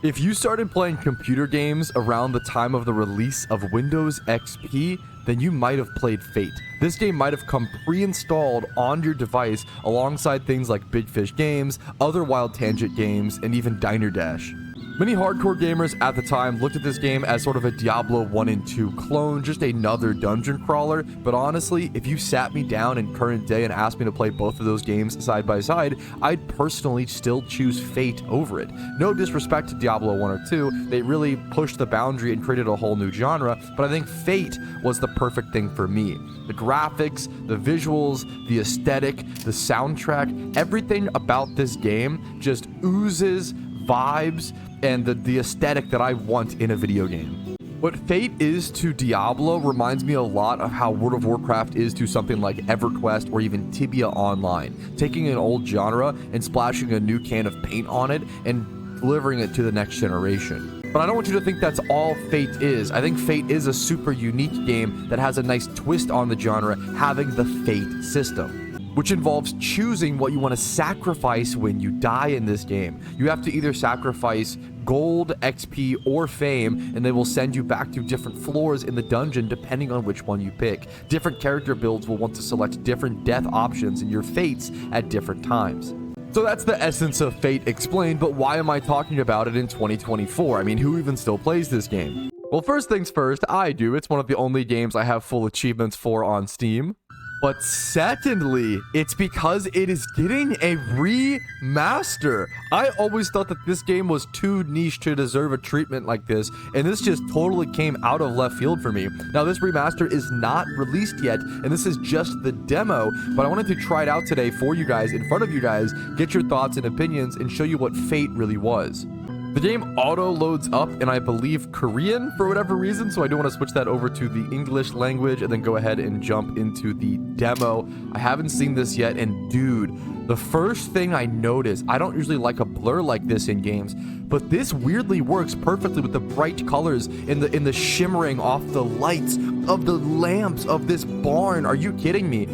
If you started playing computer games around the time of the release of Windows XP, then you might have played Fate. This game might have come pre-installed on your device alongside things like Big Fish Games, other Wild Tangent games, and even Diner Dash. Many hardcore gamers at the time looked at this game as sort of a Diablo 1 and 2 clone, just another dungeon crawler, but honestly, if you sat me down in current day and asked me to play both of those games side by side, I'd personally still choose Fate over it. No disrespect to Diablo 1 or 2, they really pushed the boundary and created a whole new genre, but I think Fate was the perfect thing for me. The graphics, the visuals, the aesthetic, the soundtrack, everything about this game just oozes vibes and the aesthetic that I want in a video game. What Fate is to Diablo reminds me a lot of how World of Warcraft is to something like EverQuest or even Tibia Online, taking an old genre and splashing a new can of paint on it and delivering it to the next generation. But I don't want you to think that's all Fate is. I think Fate is a super unique game that has a nice twist on the genre, having the Fate system, which involves choosing what you want to sacrifice when you die in this game. You have to either sacrifice gold, XP, or fame, and they will send you back to different floors in the dungeon depending on which one you pick. Different character builds will want to select different death options in your fates at different times. So that's the essence of Fate explained, but why am I talking about it in 2024? I mean, who even still plays this game? Well, first things first, I do. It's one of the only games I have full achievements for on Steam. But secondly, it's because it is getting a remaster. I always thought that this game was too niche to deserve a treatment like this, and this just totally came out of left field for me. Now, this remaster is not released yet, and this is just the demo, but I wanted to try it out today for you guys, in front of you guys, get your thoughts and opinions, and show you what Fate really was. The game auto loads up in, I believe, Korean for whatever reason, so I do want to switch that over to the English language and then go ahead and jump into the demo. I haven't seen this yet, and dude, the first thing I noticed, I don't usually like a blur like this in games, but this weirdly works perfectly with the bright colors in the shimmering off the lights of the lamps of this barn. Are you kidding me?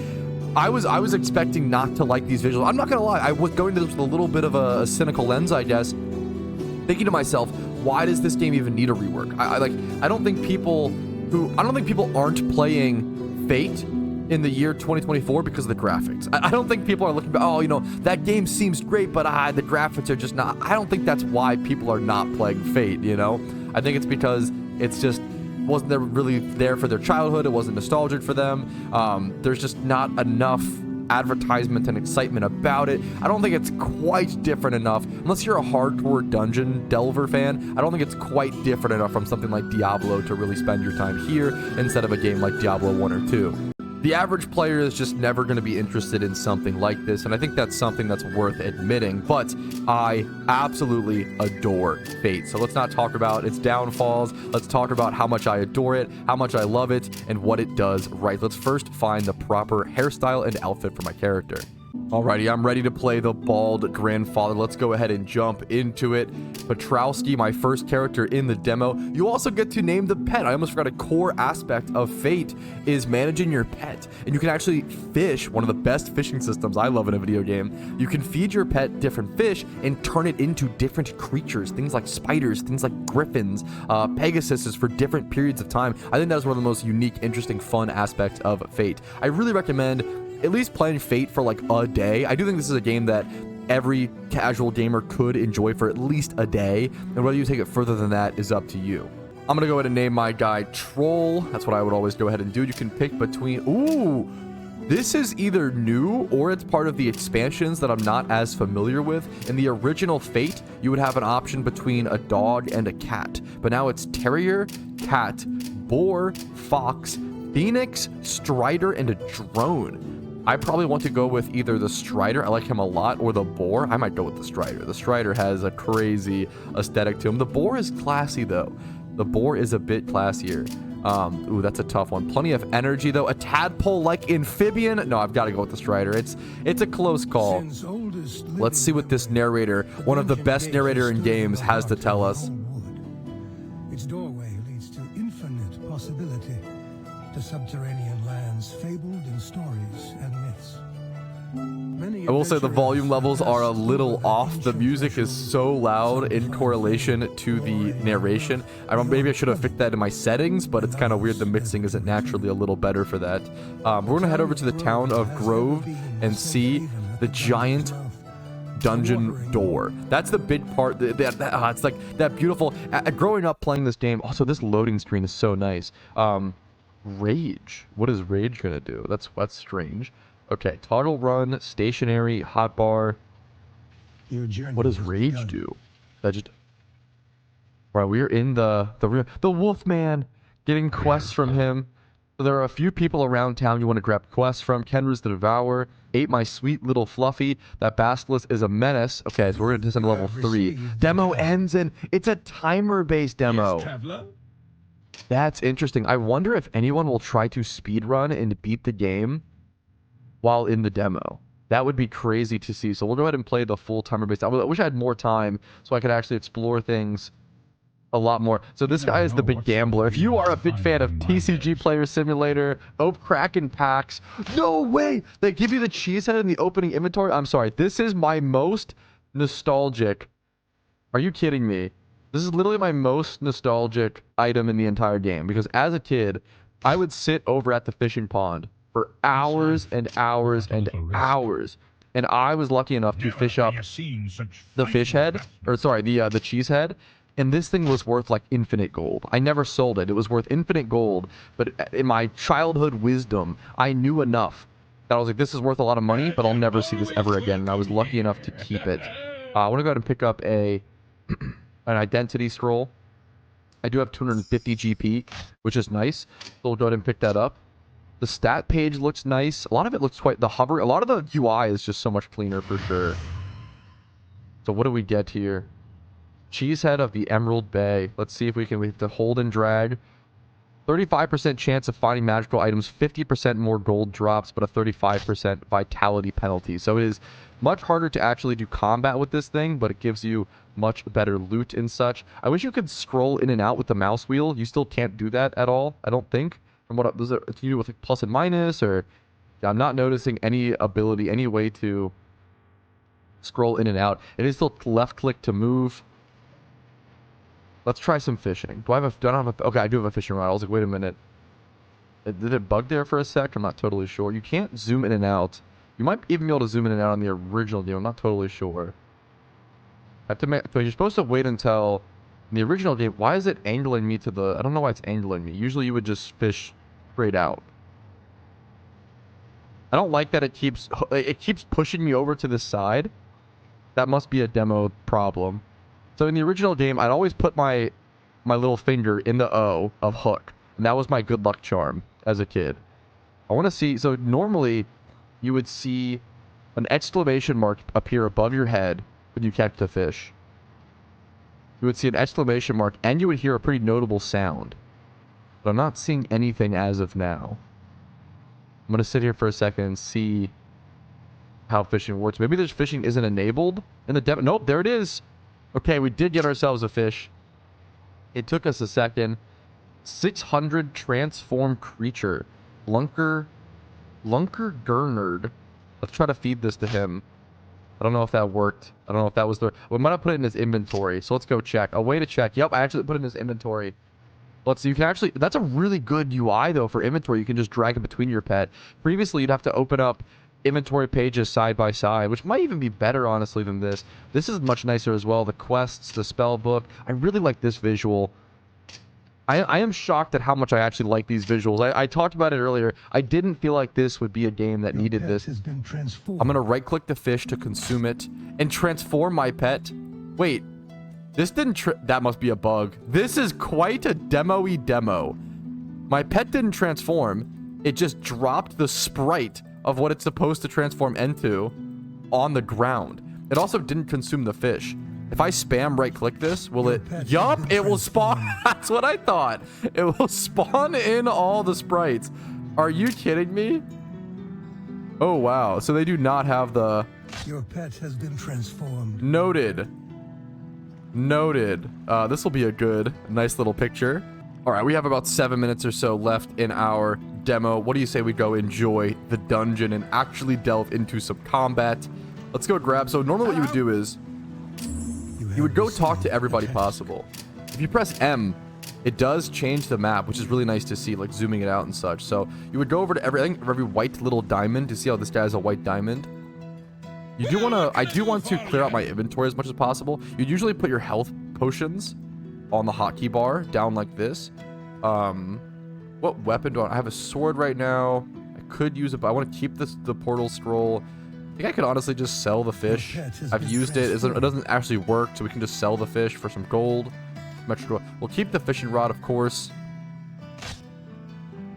I was expecting not to like these visuals. I'm not gonna lie, I was going to this with a little bit of a cynical lens, I guess, thinking to myself, why does this game even need a rework? I don't think people aren't playing Fate in the year 2024 because of the graphics. I don't think people are looking at, oh, you know, that game seems great, but the graphics are just not. I don't think that's why people are not playing Fate, you know? I think it's because it's just wasn't really there for their childhood. It wasn't nostalgic for them. There's just not enough advertisement and excitement about it. I don't think it's quite different enough, unless you're a hardcore dungeon delver fan. I don't think it's quite different enough from something like Diablo to really spend your time here instead of a game like Diablo 1 or 2. The average player is just never going to be interested in something like this, and I think that's something that's worth admitting, but I absolutely adore Fate. So let's not talk about its downfalls. Let's talk about how much I adore it, how much I love it, and what it does right. Let's first find the proper hairstyle and outfit for my character. Alrighty, I'm ready to play the bald grandfather. Let's go ahead and jump into it. Petrowski, my first character in the demo. You also get to name the pet. I almost forgot a core aspect of Fate is managing your pet. And you can actually fish, one of the best fishing systems I love in a video game. You can feed your pet different fish and turn it into different creatures. Things like spiders, things like griffins, Pegasuses for different periods of time. I think that's one of the most unique, interesting, fun aspects of Fate. I really recommend at least playing Fate for like a day. I do think this is a game that every casual gamer could enjoy for at least a day, and whether you take it further than that is up to you. I'm gonna go ahead and name my guy Troll. That's what I would always go ahead and do. You can pick between, ooh, this is either new or it's part of the expansions that I'm not as familiar with. In the original Fate, you would have an option between a dog and a cat, but now it's terrier, cat, boar, fox, phoenix, strider, and a drone. I probably want to go with either the Strider, I like him a lot, or the Boar. I might go with the Strider. The Strider has a crazy aesthetic to him. The Boar is classy, though. The Boar is a bit classier. Ooh, that's a tough one. Plenty of energy, though. A tadpole-like amphibian? No, I've got to go with the Strider. It's a close call. Let's see what this narrator, one of the best narrator in games, has to tell us. Its doorway leads to infinite possibility, to subterranean lands fabled in stories and myths. Many I will say the volume levels are a little off. The music is so loud in correlation to the narration. Maybe I should have fixed that in my settings, but it's kind of weird. The mixing isn't naturally a little better for that. We're going to head over to the town of Grove and see the giant dungeon door. That's the big part. It's like that beautiful. Growing up playing this game, also this loading screen is so nice. Rage. What is Rage gonna do? That's strange. Okay, toggle run, stationary, hotbar. What does Rage do? That just. Right, we're in the Wolfman, getting quests from him. So there are a few people around town you want to grab quests from. Kenra's the Devourer. Ate my sweet little Fluffy. That Basilisk is a menace. Okay, so we're going to descend to level 3. Demo ends and it's a timer-based demo. Yes, that's interesting. I wonder if anyone will try to speedrun and beat the game while in the demo. That would be crazy to see. So we'll go ahead and play the full timer-based. I wish I had more time so I could actually explore things a lot more. So this guy is the big gambler. If you are a big fan of TCG Player Simulator, Kraken packs, no way! They give you the cheesehead in the opening inventory. I'm sorry. This is my most nostalgic. Are you kidding me? This is literally my most nostalgic item in the entire game. Because as a kid, I would sit over at the fishing pond for hours and hours and hours. And I was lucky enough to fish up the fish head. Or sorry, the cheese head. And this thing was worth like infinite gold. I never sold it. It was worth infinite gold. But in my childhood wisdom, I knew enough that I was like, this is worth a lot of money, but I'll never see this ever again. And I was lucky enough to keep it. I want to go ahead and pick up an identity scroll. I do have 250 GP, which is nice. So we'll go ahead and pick that up. The stat page looks nice. A lot of it looks quite... a lot of the UI is just so much cleaner for sure. So what do we get here? Cheesehead of the Emerald Bay. Let's see if we have to hold and drag. 35% chance of finding magical items, 50% more gold drops, but a 35% vitality penalty. So it is much harder to actually do combat with this thing, but it gives you much better loot and such. I wish you could scroll in and out with the mouse wheel. You still can't do that at all, I don't think. From what does it to do with like plus and minus, or yeah, I'm not noticing any ability, any way to scroll in and out. It is still left click to move. Let's try some fishing. Do I have a... Okay, I do have a fishing rod. I was like, wait a minute. Did it bug there for a sec? I'm not totally sure. You can't zoom in and out. You might even be able to zoom in and out on the original game. I'm not totally sure. I have to make... So you're supposed to wait until... In the original game, why is it angling me to the... I don't know why it's angling me. Usually you would just fish straight out. I don't like that it keeps pushing me over to the side. That must be a demo problem. So in the original game, I'd always put my little finger in the O of hook. And that was my good luck charm as a kid. I want to see... So normally, you would see an exclamation mark appear above your head when you catch the fish. You would see an exclamation mark, and you would hear a pretty notable sound. But I'm not seeing anything as of now. I'm going to sit here for a second and see how fishing works. Maybe this fishing isn't enabled in the demo. Nope, there it is. Okay, we did get ourselves a fish. It took us a second. 600 transform creature. Lunker Gernard. Let's try to feed this to him. I don't know if that worked. I don't know if that was the... We might have put it in his inventory, so let's go check. A way to check. Yep, I actually put it in his inventory. Let's see. You can actually... That's a really good UI, though, for inventory. You can just drag it between your pet. Previously, you'd have to open up inventory pages side by side, which might even be better, honestly, than this. This is much nicer as well. The quests, the spell book. I really like this visual. I am shocked at how much I actually like these visuals. I talked about it earlier. I didn't feel like this would be a game that needed this. I'm going to right-click the fish to consume it and transform my pet. Wait, this didn't... That must be a bug. This is quite a demo-y demo. My pet didn't transform. It just dropped the sprite of what it's supposed to transform into on the ground. It also didn't consume the fish. If I spam right-click this, will it... Yup, it will spawn... That's what I thought. It will spawn in all the sprites. Are you kidding me? Oh, wow. So they do not have the... Your pet has been transformed. Noted. Noted. This will be a good, nice little picture. All right, we have about 7 minutes or so left in our demo, what do you say we go enjoy the dungeon and actually delve into some combat? Let's go grab. So normally what you would do is you would go talk to everybody possible. If you press M, it does change the map, which is really nice to see, like zooming it out and such. So you would go over to every white little diamond to see how this guy has a white diamond. You do want to, I do want to clear out my inventory as much as possible. You'd usually put your health potions on the hotkey bar down like this. What weapon do I have? A sword right now. I could use it, but I want to keep the portal scroll. I think I could honestly just sell the fish. I've used it. It doesn't actually work, so we can just sell the fish for some gold. We'll keep the fishing rod, of course.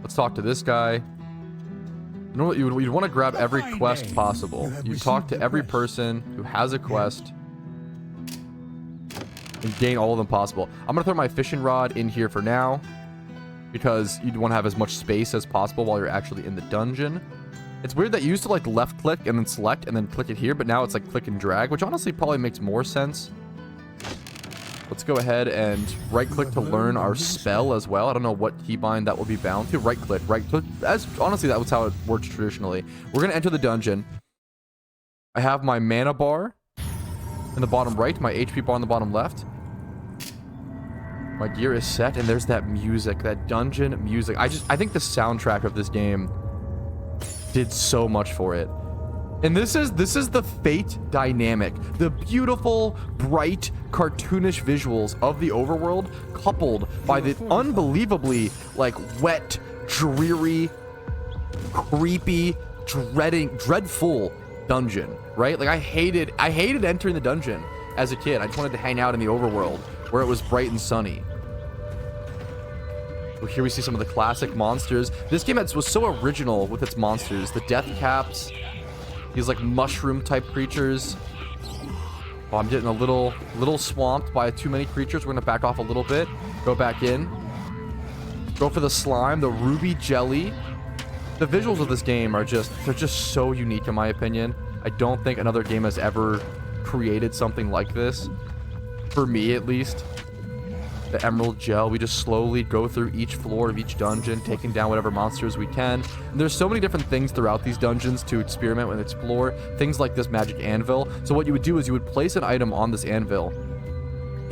Let's talk to this guy. You know what? You'd want to grab every quest possible. You talk to every person who has a quest and gain all of them possible. I'm going to throw my fishing rod in here for now because you'd want to have as much space as possible while you're actually in the dungeon. It's weird that you used to like left click and then select and then click it here, but now it's like click and drag, which honestly probably makes more sense. Let's go ahead and right click to learn our spell as well. I don't know what keybind that will be bound to. Right click. Honestly, that was how it works traditionally. We're going to enter the dungeon. I have my mana bar in the bottom right, my HP bar in the bottom left. My gear is set, and there's that music, that dungeon music. I think the soundtrack of this game did so much for it. And this is the Fate dynamic. The beautiful, bright, cartoonish visuals of the overworld coupled by the unbelievably like wet, dreary, creepy, dreadful dungeon, right? Like I hated entering the dungeon as a kid. I just wanted to hang out in the overworld where it was bright and sunny. Well, here we see some of the classic monsters. This game was so original with its monsters. The death caps, these like mushroom type creatures. Oh, I'm getting a little swamped by too many creatures. We're gonna back off a little bit. Go back in. Go for the slime, the ruby jelly. The visuals of this game are they're just so unique in my opinion. I don't think another game has ever created something like this. For me at least. The emerald gel, we just slowly go through each floor of each dungeon, taking down whatever monsters we can. And there's so many different things throughout these dungeons to experiment and explore. Things like this magic anvil. So what you would do is you would place an item on this anvil.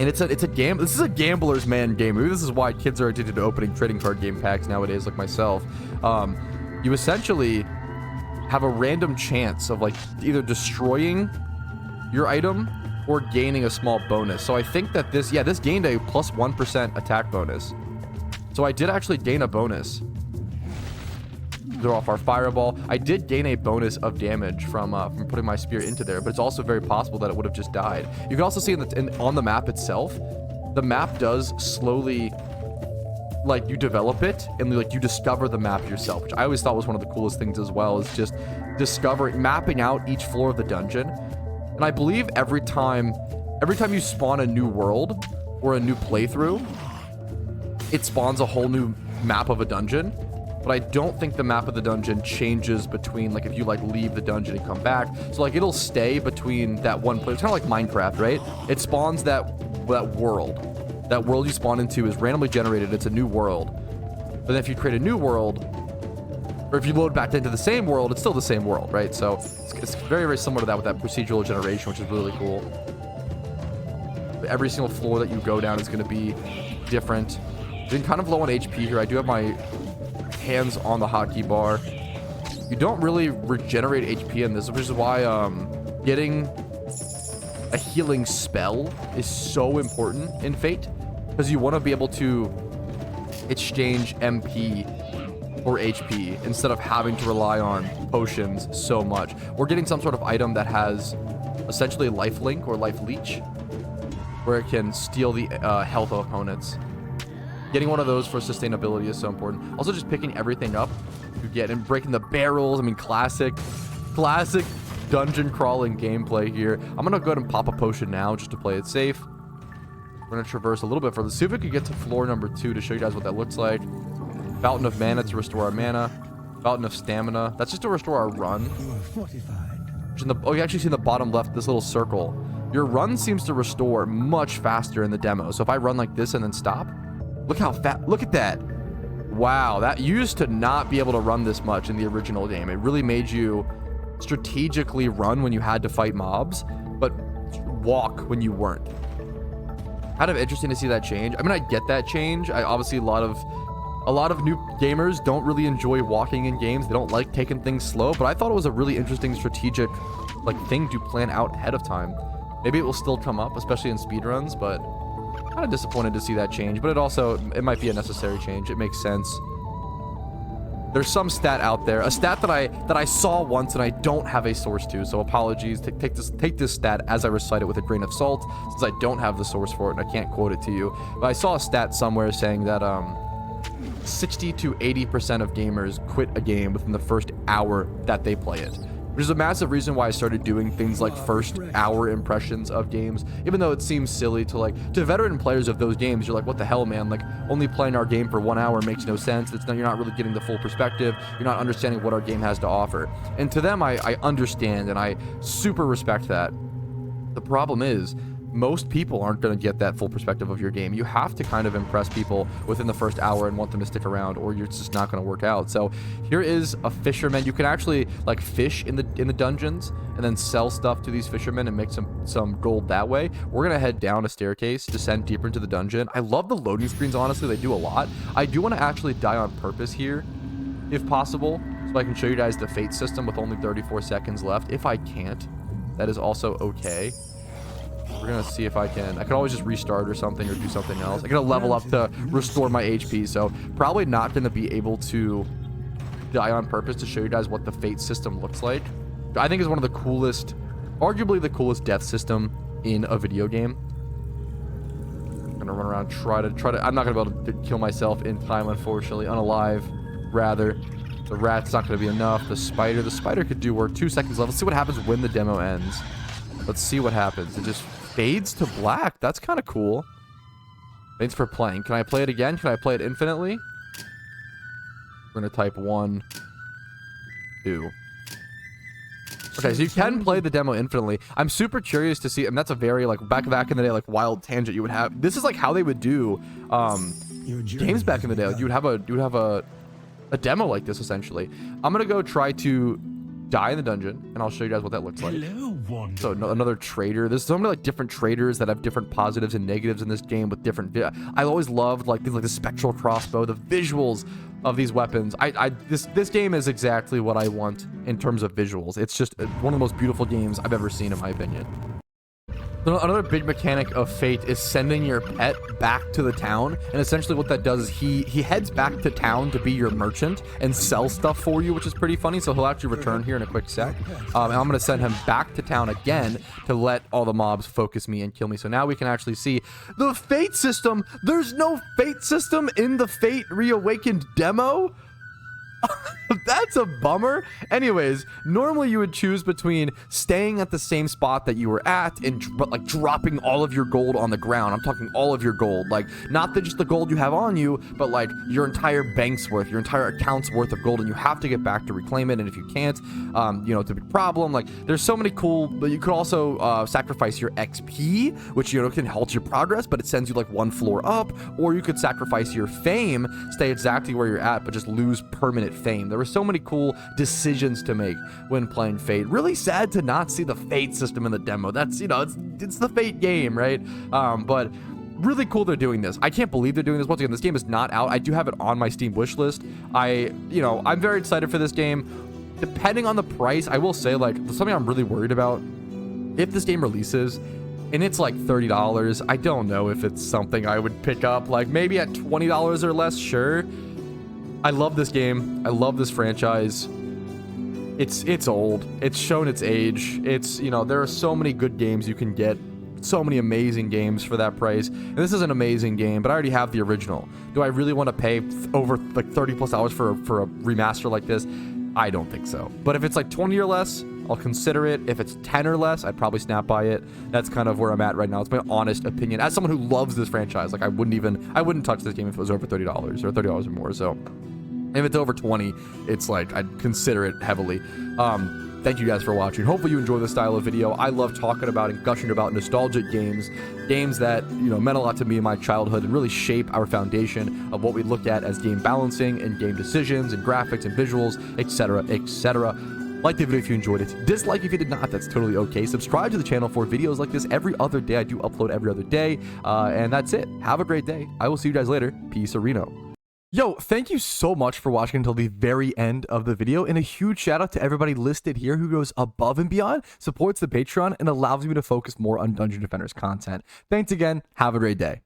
And it's a game. This is a gambler's man game. Maybe this is why kids are addicted to opening trading card game packs nowadays, like myself. You essentially have a random chance of like either destroying your item or gaining a small bonus. So I think that this gained a plus 1% attack bonus. So I did actually gain a bonus. Throw off our fireball. I did gain a bonus of damage from putting my spear into there, but it's also very possible that it would have just died. You can also see on the map itself, the map does slowly, like you develop it and like you discover the map yourself, which I always thought was one of the coolest things as well, is just mapping out each floor of the dungeon. And I believe every time you spawn a new world or a new playthrough, it spawns a whole new map of a dungeon. But I don't think the map of the dungeon changes between, like, if you like leave the dungeon and come back. So like it'll stay between that one place. It's kind of like Minecraft, right? It spawns that world. That world you spawn into is randomly generated. It's a new world. But then if you create a new world, or if you load back into the same world, it's still the same world, right? So it's very, very similar to that with that procedural generation, which is really cool. But every single floor that you go down is going to be different. Getting kind of low on HP here. I do have my hands on the hotkey bar. You don't really regenerate HP in this, which is why getting a healing spell is so important in Fate, because you want to be able to exchange MP or HP instead of having to rely on potions so much, or getting some sort of item that has essentially life link or life leech, where it can steal the health of opponents. Getting one of those for sustainability is so important. Also, just picking everything up you get and breaking the barrels. I mean, classic dungeon crawling gameplay here. I'm gonna go ahead and pop a potion now just to play it safe. We're gonna traverse a little bit further. See if we can get to floor number 2 to show you guys what that looks like. Fountain of mana to restore our mana. Fountain of stamina. That's just to restore our run. You are fortified. You actually see in the bottom left this little circle. Your run seems to restore much faster in the demo. So if I run like this and then stop, look how fast. Look at that. Wow, that used to not be able to run this much in the original game. It really made you strategically run when you had to fight mobs, but walk when you weren't. Kind of interesting to see that change. I mean, I get that change. Obviously a lot of new gamers don't really enjoy walking in games. They don't like taking things slow, but I thought it was a really interesting strategic like thing to plan out ahead of time. Maybe it will still come up, especially in speedruns, but kind of disappointed to see that change. But it might be a necessary change. It makes sense. There's some stat out there, a stat that I saw once and I don't have a source to, so apologies. Take this stat as I recite it with a grain of salt, since I don't have the source for it and I can't quote it to you. But I saw a stat somewhere saying that 60 to 80% of gamers quit a game within the first hour that they play it. Which is a massive reason why I started doing things like first hour impressions of games, even though it seems silly to veteran players of those games. You're like, what the hell, man? Like, only playing our game for 1 hour makes no sense. You're not really getting the full perspective. You're not understanding what our game has to offer. And to them, I understand and I super respect that. The problem is, most people aren't going to get that full perspective of your game. You have to kind of impress people within the first hour and want them to stick around, or you're just not going to work out. So here is a fisherman. You can actually like fish in the dungeons and then sell stuff to these fishermen and make some gold that way. We're going to head down a staircase, descend deeper into the dungeon. I love the loading screens, honestly. They do a lot. I do want to actually die on purpose here, if possible, so I can show you guys the fate system with only 34 seconds left. If I can't, that is also okay. We're gonna see if I can always just restart or something, or do something else. I'm gonna level up to restore my HP, so probably not gonna be able to die on purpose to show you guys what the fate system looks like. I think it's one of the coolest, arguably the coolest death system in a video game. I'm gonna run around, try to I'm not gonna be able to kill myself in time, unfortunately. Unalive, rather. The rat's not gonna be enough. The spider could do work. 2 seconds left. Let's see what happens when the demo ends. Let's see what happens. It just fades to black. That's kind of cool. Thanks for playing. Can I play it again? Can I play it infinitely? We're going to type 1, 2. Okay, so you can play the demo infinitely. I'm super curious to see, and that's a very, like, back in the day, like, wild tangent you would have. This is, like, how they would do games back in the day. Like, you would have a demo like this, essentially. I'm going to go try to die in the dungeon, and I'll show you guys what that looks like. So another trader. There's so many like different traders that have different positives and negatives in this game with different. I always loved like things like the spectral crossbow, the visuals of these weapons. This game is exactly what I want in terms of visuals. It's just one of the most beautiful games I've ever seen, in my opinion. Another big mechanic of Fate is sending your pet back to the town, and essentially what that does is he heads back to town to be your merchant and sell stuff for you, which is pretty funny. So he'll actually return here in a quick sec, and I'm going to send him back to town again to let all the mobs focus me and kill me. So now we can actually see the Fate system. There's no Fate system in the Fate Reawakened demo. That's a bummer. Anyways, normally you would choose between staying at the same spot that you were at and like dropping all of your gold on the ground. I'm talking all of your gold, like not just the gold you have on you, but like your entire bank's worth, your entire account's worth of gold, and you have to get back to reclaim it. And if you can't, it's a big problem. Like there's so many cool, but you could also sacrifice your XP, which can halt your progress, but it sends you like one floor up, or you could sacrifice your fame, stay exactly where you're at, but just lose permanent fame. There were so many cool decisions to make when playing Fate. Really sad to not see the Fate system in the demo. That's, it's the Fate game, right? But really cool they're doing this. I can't believe they're doing this. Once again, this game is not out. I do have it on my Steam wish list. I'm very excited for this game. Depending on the price, I will say, like, something I'm really worried about, if this game releases and it's like $30, I don't know if it's something I would pick up. Like, maybe at $20 or less, sure. I love this game. I love this franchise. It's old. It's shown its age. There are so many good games you can get. So many amazing games for that price. And this is an amazing game, but I already have the original. Do I really want to pay over like $30+ for a remaster like this? I don't think so. But if it's like 20 or less, I'll consider it. If it's 10 or less, I'd probably snap by it. That's kind of where I'm at right now. It's my honest opinion. As someone who loves this franchise, like I wouldn't touch this game if it was over $30 or $30 or more. So if it's over 20, it's like I'd consider it heavily. thank you guys for watching. Hopefully you enjoy this style of video. I love talking about and gushing about nostalgic games that, you know, meant a lot to me in my childhood and really shape our foundation of what we look at as game balancing and game decisions and graphics and visuals, etc., etc. Like the video if you enjoyed it. Dislike if you did not. That's totally okay. Subscribe to the channel for videos like this every other day. I do upload every other day. And that's it. Have a great day. I will see you guys later. Peace, Reno. Yo, thank you so much for watching until the very end of the video, and a huge shout out to everybody listed here who goes above and beyond, supports the Patreon, and allows me to focus more on Dungeon Defenders content. Thanks again. Have a great day.